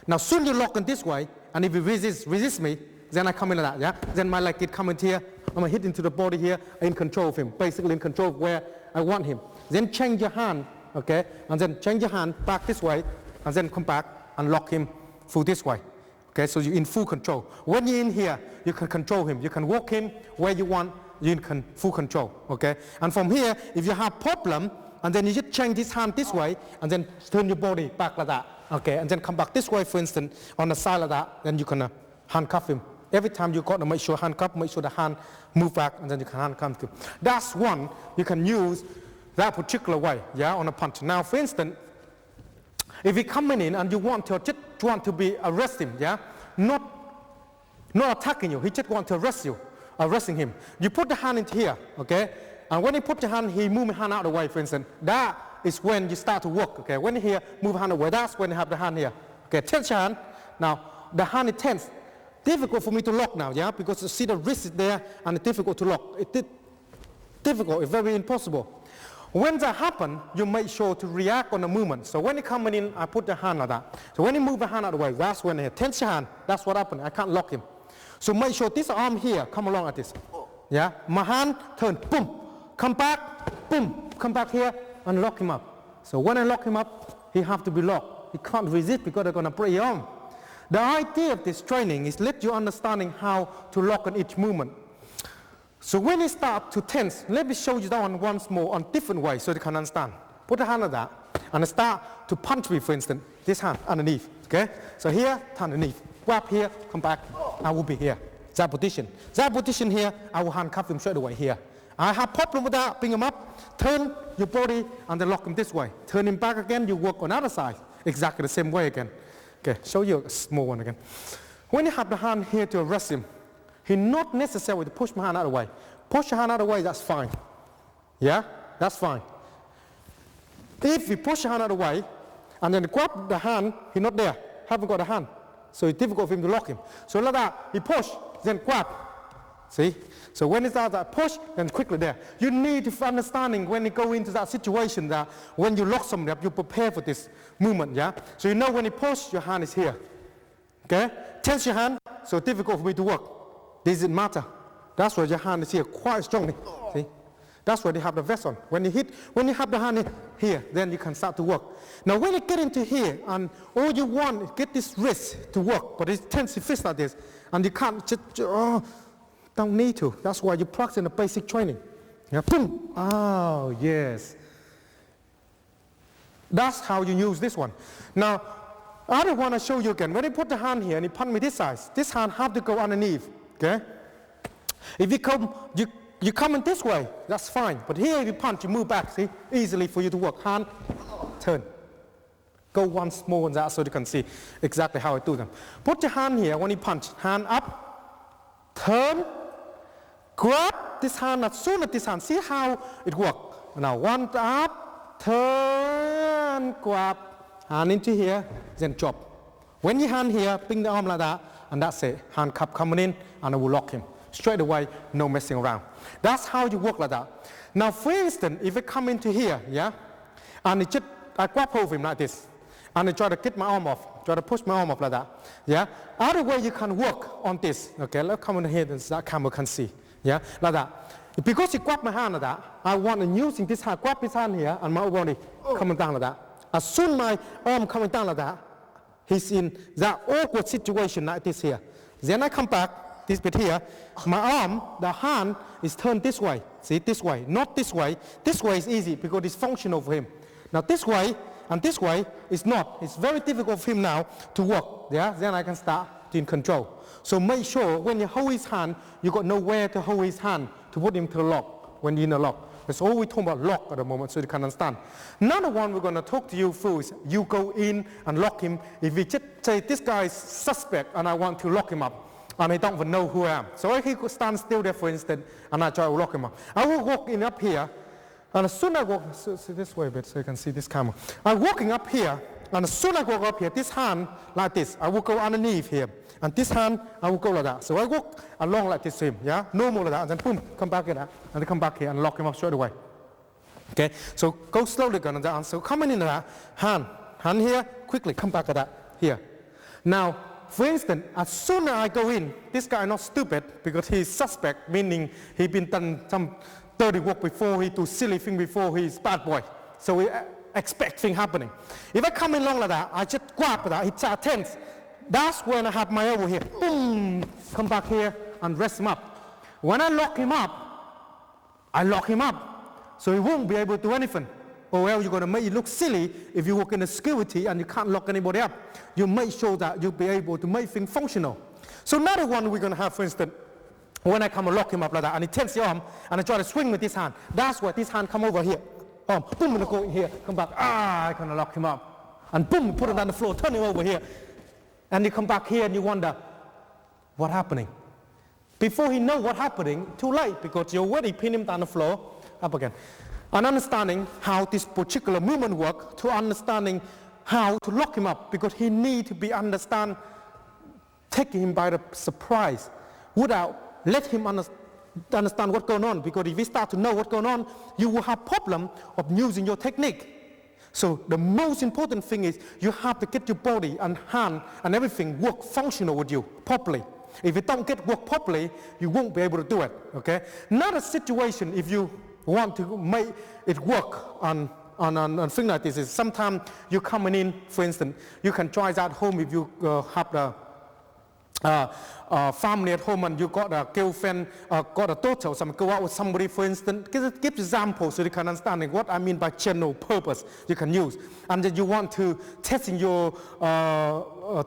Now, soon you lock in this way, and if he resist me, then I come in like that, yeah? Then my leg get coming here, I'm gonna hit into the body here, in control of him, basically in control of where I want him. Then change your hand, okay? And then change your hand back this way, and then come back and lock him through this way. Okay, so you're in full control. When you're in here, you can control him. You can walk him where you want, you can full control, okay? And from here, if you have problem, and then you just change this hand this way, and then turn your body back like that, okay? And then come back this way, for instance, on the side like that, then you can handcuff him. Every time you got to make sure handcuff, make sure the hand move back, and then you can handcuff him. That's one you can use that particular way, yeah, on a punch. Now, for instance, if he coming in and you want to be arrest him, yeah, not attacking you, he just want to arresting him. You put the hand into here, okay, and when you put your hand, he move the hand out of the way, for instance. That is when you start to work, okay. When you here, move the hand away. That's when you have the hand here, okay. Tense your hand. Now the hand is tense. Difficult for me to lock now, yeah, because you see the wrist is there and it's difficult to lock. It's difficult. It's very impossible. When that happens, you make sure to react on the movement. So when you coming in, I put the hand like that. So when you move the hand out of the way, that's when you tense your hand. That's what happened. I can't lock him. So make sure this arm here come along like this. Yeah, my hand turn, boom, come back, boom, come back here and lock him up. So when I lock him up, he have to be locked. He can't resist because they're gonna break your arm. The idea of this training is let you understanding how to lock on each movement. So when you start to tense, let me show you that one once more on different ways so you can understand. Put a hand like that and start to punch me, for instance, this hand underneath, okay? So here, underneath, grab here, come back, I will be here. That position here, I will handcuff him straight away here. I have problem with that, bring him up, turn your body and then lock him this way. Turn him back again, you work on the other side, exactly the same way again. Okay, show you a small one again. When you have the hand here to arrest him, he not necessarily to push my hand out of the way. Push your hand out of the way, that's fine. Yeah, that's fine. If you push your hand out of the way, and then grab the hand, he's not there, haven't got a hand. So it's difficult for him to lock him. So like that, he push, then grab. See? So when it's out that push, then quickly there. You need to understanding when you go into that situation that when you lock somebody up, you prepare for this movement, yeah? So you know when you push, your hand is here. Okay? Tense your hand, so difficult for me to work. Does it matter? That's why your hand is here quite strongly. See? That's why they have the vest on. When you have the hand here, then you can start to work. Now when you get into here, and all you want is get this wrist to work, but it's tense your fist like this, and you can't just, don't need to. That's why you practice in the basic training. Yeah, boom. Oh, yes. That's how you use this one. Now, I don't want to show you again. When you put the hand here and you punch me this size, this hand have to go underneath. Okay? If you come in this way, that's fine. But here if you punch, you move back, see? Easily for you to work. Hand, turn. Go once more on that so you can see exactly how I do them. Put your hand here when you punch. Hand up, turn, grab this hand as soon as this hand. See how it works. Now one up, turn, grab, hand into here, then drop. When you hand here, bring the arm like that, and that's it. Hand cup coming in, and I will lock him. Straight away, no messing around. That's how you work like that. Now for instance, if I come into here, yeah, and I grab hold of him like this, and I try to get my arm off, try to push my arm off like that, yeah. Other way you can work on this, okay, let's come in here so that camera can see, yeah, like that. Because he grabbed my hand like that, I want to using this hand, grab his hand here, and my body coming down like that. As soon as my arm coming down like that, he's in that awkward situation like this here. Then I come back, this bit here, my arm, the hand is turned this way, see, this way, not this way. This way is easy because it's functional for him. Now this way, and this way is not. It's very difficult for him now to work. Yeah? Then I can start in control. So make sure when you hold his hand, you got nowhere to hold his hand to put him to lock when you're in a lock. That's all we're talking about lock at the moment so you can understand. Another one we're going to talk to you through is you go in and lock him. If we just say this guy is suspect and I want to lock him up and I don't even know who I am. So if he could stand still there for instance and I try to lock him up. I will walk in up here. And as soon as I walk, see this way a bit so you can see this camera. I'm walking up here, and as soon as I walk up here, this hand like this, I will go underneath here. And this hand, I will go like that. So I walk along like this to him, yeah? Normal like that, and then boom, come back like that. And then come back here and lock him up straight away. Okay, so go slowly on that. So coming in that, hand here, quickly, come back like that, here. Now, for instance, as soon as I go in, this guy is not stupid because he's suspect, meaning he's been done some dirty work before, he do silly thing before, he's bad boy. So we expect thing happening. If I come in along like that, I just grab that, he start tense. That's when I have my elbow here. Boom! Come back here and rest him up. When I lock him up, I lock him up. So he won't be able to do anything. Or else you're going to make it look silly if you work in the security and you can't lock anybody up. You make sure that you'll be able to make things functional. So another one we're going to have, for instance, when I come and lock him up like that, and he tense the arm, and I try to swing with this hand. That's why this hand come over here. Boom, and go in here, come back. I kind of lock him up. And boom, put him on the floor, turn him over here. And you come back here and you wonder, what's happening? Before he know what's happening, too late, because you already pin him down the floor, up again. And understanding how this particular movement works, to understanding how to lock him up, because he need to be taking him by the surprise, without let him understand what's going on, because if you start to know what's going on, you will have problem of using your technique. So the most important thing is you have to get your body and hand and everything work functional with you properly. If you don't get work properly, you won't be able to do it. Okay? Another situation, if you want to make it work on thing like this, is sometimes you're coming in, for instance, you can try that at home if you have the family at home and you got a girlfriend, got a daughter, or something, go out with somebody, for instance, give examples so you can understand what I mean by general purpose you can use. And then you want to testing your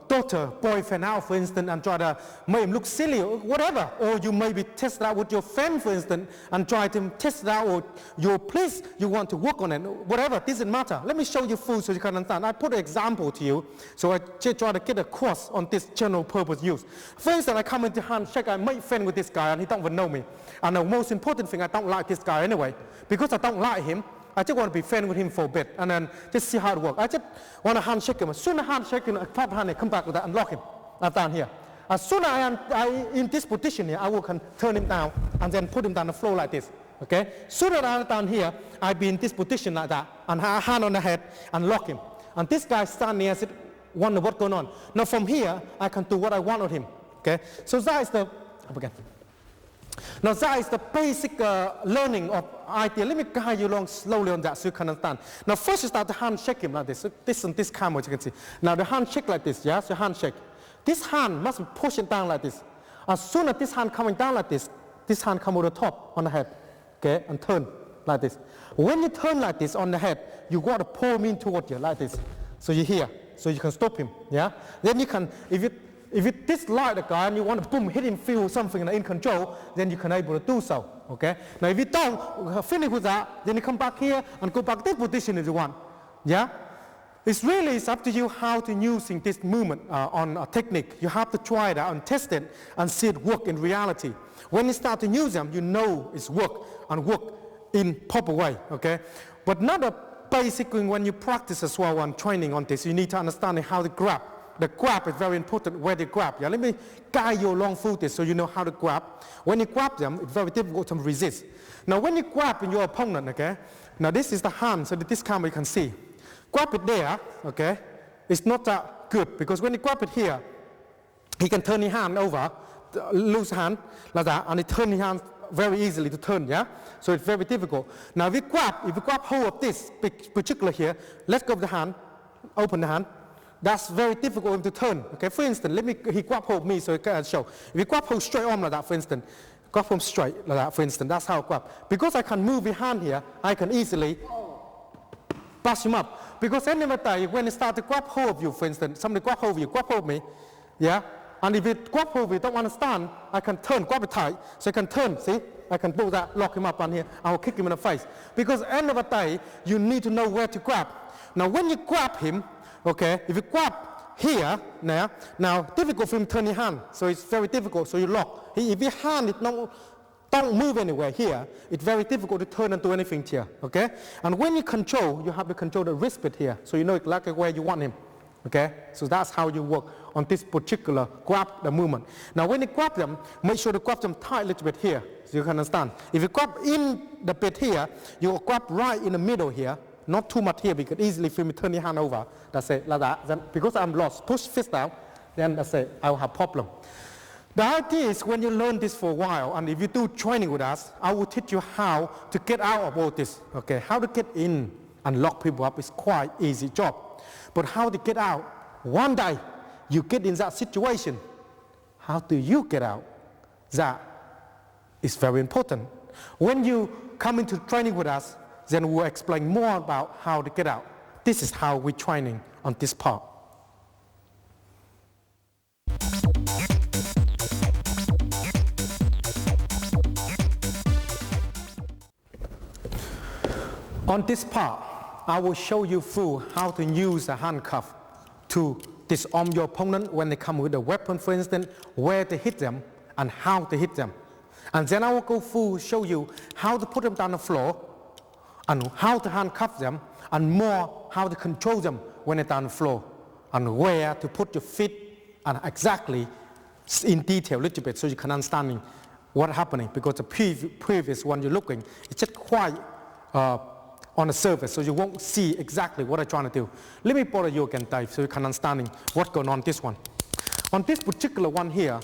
daughter, boyfriend out, for instance, and try to make him look silly or whatever. Or you maybe test it out with your friend, for instance, and try to test it out, or you want to work on it, whatever, it doesn't matter. Let me show you full so you can understand. I put an example to you, so I try to get across on this general purpose use. For instance, I come into handshake, I make friend with this guy, and he don't even know me. And the most important thing, I don't like this guy anyway. Because I don't like him, I just want to be friends with him for a bit and then just see how it works. I just want to handshake him. As soon as I handshake him, I clap hand and come back with that and lock him. I've done here. As soon as I in this position here, I will turn him down and then put him down the floor like this. Okay? As soon as I'm down here, I be in this position like that and hand on the head and lock him. And this guy standing here, wonder what's going on. Now from here, I can do what I want with him. Okay? So that is the Now that is the basic learning of idea. Let me guide you along slowly on that so you can understand. Now first you start to handshake him like this. So this and this camera as you can see. Now the handshake like this, yeah? So handshake. This hand must be pushing down like this. As soon as this hand coming down like this hand come over the top on the head. Okay? And turn like this. When you turn like this on the head, you got to pull him in toward you like this. So you're here. So you can stop him. Yeah? Then you can, if you dislike the guy and you want to boom, hit him, feel something in control, then you can able to do so. Okay? Now if you don't finish with that, then you come back here and go back this position if you want. Yeah? It's up to you how to using this movement on a technique. You have to try it out and test it and see it work in reality. When you start to use them, you know it's work and work in proper way. Okay? But not a basic thing when you practice as well and training on this. You need to understand how to grab. The grab is very important, where they grab. Yeah, let me guide you along through this so you know how to grab. When you grab them, it's very difficult to resist. Now when you grab in your opponent, okay, now this is the hand, so that this camera you can see. Grab it there, okay, it's not that good because when you grab it here, he can turn his hand over, loose hand like that, and he turn his hand very easily to turn, yeah? So it's very difficult. Now if you grab hold of this particular here, let go of the hand, open the hand. That's very difficult to turn. Okay, for instance, he grab hold of me so he can show. If you grab hold straight on like that, for instance, grab him straight like that, for instance, that's how I grab. Because I can move his hand here, I can easily bash him up. Because any other day, when he start to grab hold of you, for instance, somebody grab hold of you, grab hold of me, yeah? And if you grab hold of you, don't understand, I can turn, grab it tight, so I can turn, see? I can do that, lock him up on here, I will kick him in the face. Because end of the day, you need to know where to grab. Now when you grab him, okay, if you grab here, now difficult for him to turn his hand, so it's very difficult, so you lock. If your hand don't move anywhere here, it's very difficult to turn and do anything here, okay? And when you control, you have to control the wrist bit here, so you know exactly where you want him, okay? So that's how you work on this particular grab the movement. Now when you grab them, make sure to grab them tight a little bit here, so you can understand. If you grab in the bit here, you grab right in the middle here, not too much here because easily if you turn your hand over, that's it, like that. Then because I'm lost, push fist down, then that's it, I will have problem. The idea is when you learn this for a while, and if you do training with us, I will teach you how to get out of all this, okay? How to get in and lock people up is quite easy job. But how to get out, one day you get in that situation, how do you get out? That is very important. When you come into training with us, then we'll explain more about how to get out. This is how we're training on this part. On this part, I will show you through how to use the handcuff to disarm your opponent when they come with a weapon, for instance, where to hit them and how to hit them. And then I will go through, show you how to put them down the floor and how to handcuff them and more how to control them when they're down the floor and where to put your feet and exactly in detail a little bit so you can understand what's happening because the previous one you're looking, it's just quite on the surface, so you won't see exactly what I'm trying to do. Let me borrow you again, Dave, so you can understand what's going on this one. On this particular one here,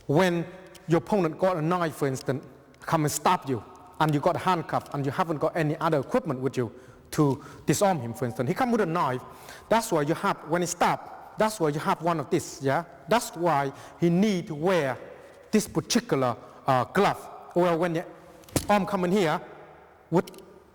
when your opponent got a knife, for instance, come and stab you, and you got a handcuff, and you haven't got any other equipment with you to disarm him, for instance. He come with a knife, that's why you have, when he stab, that's why you have one of this, yeah? That's why he need to wear this particular glove. Or when your arm come in here, with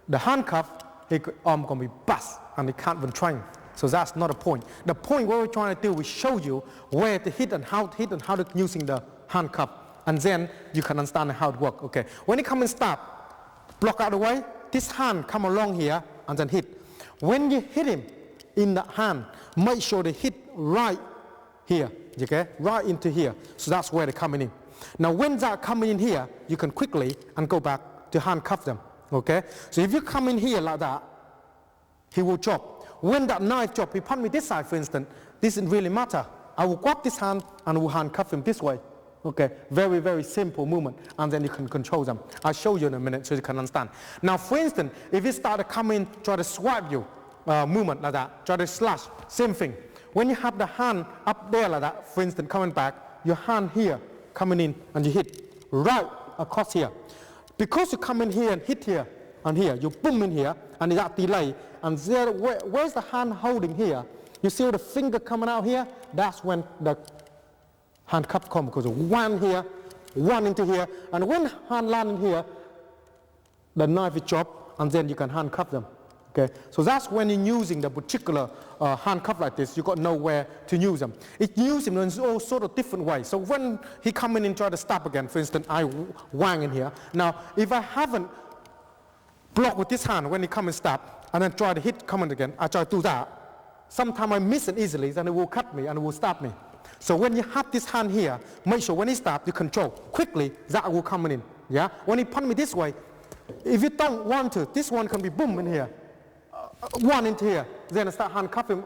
the handcuff, his arm gonna be bust, and he can't even train. So that's not the point. The point what we're trying to do is show you where to hit and how to using the handcuff. And then you can understand how it works. Okay. When you come and stop, block out of the way, this hand come along here and then hit. When you hit him in the hand, make sure they hit right here. Okay? Right into here. So that's where they're coming in. Now when they're coming in here, you can quickly and go back to handcuff them. Okay? So if you come in here like that, he will chop. When that knife chop, he punch me this side, for instance, this doesn't really matter. I will grab this hand and I will handcuff him this way. Okay, very, very simple movement, and then you can control them. I'll show you in a minute so you can understand. Now, for instance, if he start to come in, try to swipe you, movement like that, try to slash, same thing. When you have the hand up there like that, for instance, coming back, your hand here, coming in, and you hit right across here. Because you come in here and hit here, and here, you boom in here, and that delay, and there, where's the hand holding here? You see the finger coming out here? That's when the handcuff come, because one here, one into here, and when hand land in here, the knife is chopped, and then you can handcuff them. Okay, so that's when you're using the particular handcuff like this. You got to know where to use them. It's used in all sort of different ways. So when he come in and try to stop again, for instance, I wang in here. Now, if I haven't blocked with this hand when he come and stop, and then try to hit coming again, I try to do that. Sometimes I miss it easily, then it will cut me and it will stop me. So when you have this hand here, make sure when he stops, you control. Quickly, that will come in. Yeah? When he punch me this way, if you don't want to, this one can be boom in here. One into here. Then I start handcuffing